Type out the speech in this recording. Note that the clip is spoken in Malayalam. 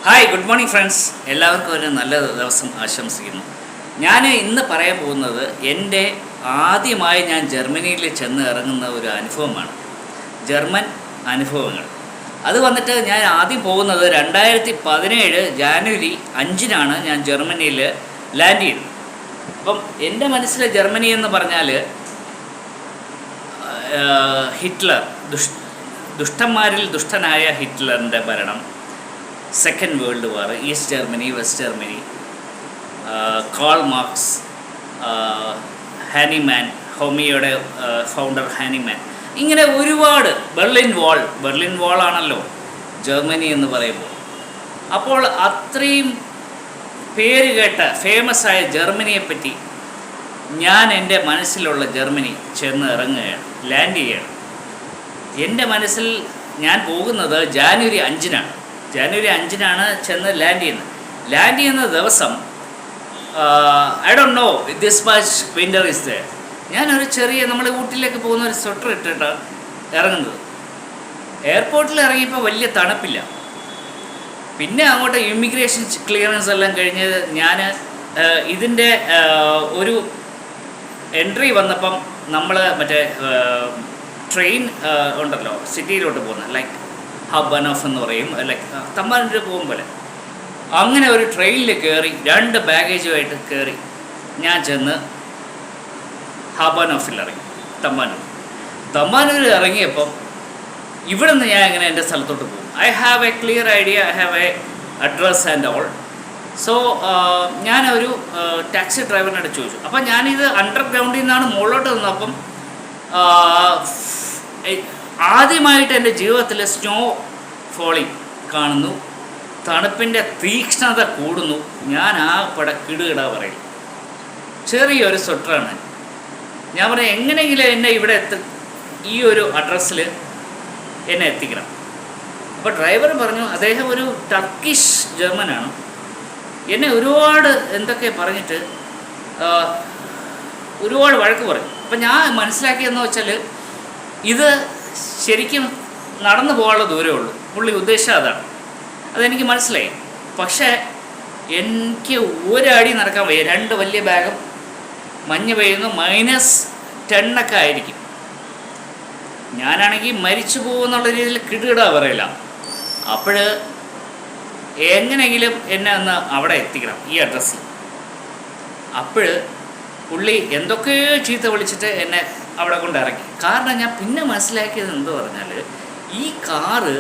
Hi, good morning friends. എല്ലാവർക്കും ഒരു നല്ല ദിവസം ആശംസിക്കുന്നു. ഞാൻ ഇന്ന് പറയാൻ പോകുന്നത് എൻ്റെ ആദ്യമായി ഞാൻ ജർമ്മനിയിൽ ചെന്ന് ഇറങ്ങുന്ന ഒരു അനുഭവമാണ്. ജർമ്മൻ അനുഭവങ്ങൾ. അത് വന്നിട്ട് ഞാൻ ആദ്യം പോകുന്നത് 2017 ജാനുവരി 5-നാണ് ഞാൻ ജർമ്മനിയിൽ ലാൻഡ് ചെയ്തത്. അപ്പം എൻ്റെ മനസ്സിലെ ജർമ്മനി എന്ന് പറഞ്ഞാൽ ഹിറ്റ്ലർ, ദുഷ്ടന്മാരിൽ ദുഷ്ടനായ ഹിറ്റ്ലറിൻ്റെ ഭരണം, second world war, East Germany, West Germany, Karl Marx, Hahnemann, ഹോമിയോയുടെ ഫൗണ്ടർ ഹാനിമാൻ, ഇങ്ങനെ ഒരുപാട്, ബെർലിൻ വാളാണല്ലോ ജർമ്മനി എന്ന് പറയുമ്പോൾ. അപ്പോൾ അത്രയും പേര് കേട്ട ഫേമസ് ആയ ജർമ്മനിയെപ്പറ്റി ഞാൻ എൻ്റെ മനസ്സിലുള്ള ജർമ്മനി ചെന്ന് ഇറങ്ങുകയാണ്, ലാൻഡ് ചെയ്യുകയാണ്. എൻ്റെ മനസ്സിൽ ഞാൻ പോകുന്നത് ജാനുവരി 5-നാണ് ചെന്ന് ലാൻഡ് ചെയ്യുന്ന ദിവസം I don't know this much winter is there. ഞാനൊരു ചെറിയ, നമ്മൾ ഊട്ടിയിലേക്ക് പോകുന്ന ഒരു സ്വെറ്റർ ഇട്ടിട്ട് ഇറങ്ങുന്നത്. എയർപോർട്ടിൽ ഇറങ്ങിയപ്പോൾ വലിയ തണുപ്പില്ല. പിന്നെ അങ്ങോട്ട് ഇമിഗ്രേഷൻ ക്ലിയറൻസ് എല്ലാം കഴിഞ്ഞ് ഞാൻ ഇതിൻ്റെ ഒരു എൻട്രി വന്നപ്പം നമ്മൾ മറ്റേ ട്രെയിൻ ഉണ്ടല്ലോ സിറ്റിയിലോട്ട് പോകുന്നത്, ലൈക്ക് ഹബനോഫ് എന്ന് പറയും, ലൈക്ക് തമ്പാനൂർ പോകും പോലെ. അങ്ങനെ ഒരു ട്രെയിനിൽ കയറി 2 ബാഗേജുമായിട്ട് കയറി ഞാൻ ചെന്ന് ഹബനോഫിൽ ഇറങ്ങി. തമ്പാനൂർ ഇറങ്ങിയപ്പം ഇവിടെ നിന്ന് ഞാൻ എങ്ങനെ എൻ്റെ സ്ഥലത്തോട്ട് പോകും. I have A clear idea, I have A address and all. So ഞാനൊരു ടാക്സി ഡ്രൈവറിനോട് ചോദിച്ചു. അപ്പം ഞാനിത് അണ്ടർഗ്രൗണ്ടിൽ നിന്നാണ് മുകളിലോട്ട് നിന്നപ്പം ആദ്യമായിട്ട് എൻ്റെ ജീവിതത്തിൽ സ്നോ ഫോളിങ് കാണുന്നു. തണുപ്പിൻ്റെ തീക്ഷ്ണത കൂടുന്നു. ഞാൻ ആ കിടുകിട പറയും. ചെറിയൊരു സ്വെറ്ററാണ്. ഞാൻ പറഞ്ഞു എങ്ങനെയെങ്കിലും എന്നെ ഇവിടെ ഈ ഒരു അഡ്രസ്സിൽ എന്നെ എത്തിക്കണം. അപ്പോൾ ഡ്രൈവർ പറഞ്ഞു, അദ്ദേഹം ഒരു ടർക്കിഷ് ജർമ്മനാണ്. എന്നെ ഒരുപാട് എന്തൊക്കെ പറഞ്ഞിട്ട് ഒരുപാട് വഴക്ക് പറയും. അപ്പം ഞാൻ മനസ്സിലാക്കിയെന്ന് വെച്ചാൽ ഇത് ശരിക്കും നടന്നു പോകാനുള്ള ദൂരമേ ഉള്ളൂ. പുള്ളി ഉദ്ദേശം അതാണ്. അതെനിക്ക് മനസ്സിലായി. പക്ഷേ എനിക്ക് ഒരടി നടക്കാൻ വയ്യ. 2 വലിയ ബാഗും, മഞ്ഞ് പെയ്യുന്നു, -10 ആയിരിക്കും. ഞാനാണെങ്കിൽ മരിച്ചു പോകുന്നുള്ള രീതിയിൽ കിടുകിട പറയില്ല. അപ്പോൾ എങ്ങനെയെങ്കിലും എന്നെ ഒന്ന് അവിടെ എത്തിക്കണം, ഈ അഡ്രസ്സിൽ. അപ്പോൾ പുള്ളി എന്തൊക്കെയോ ചീത്ത വിളിച്ചിട്ട് എന്നെ അവിടെ കൊണ്ട് ഇറക്കി. കാരണം ഞാൻ പിന്നെ മനസ്സിലാക്കിയത് എന്ത് പറഞ്ഞാൽ, ഈ കാറ്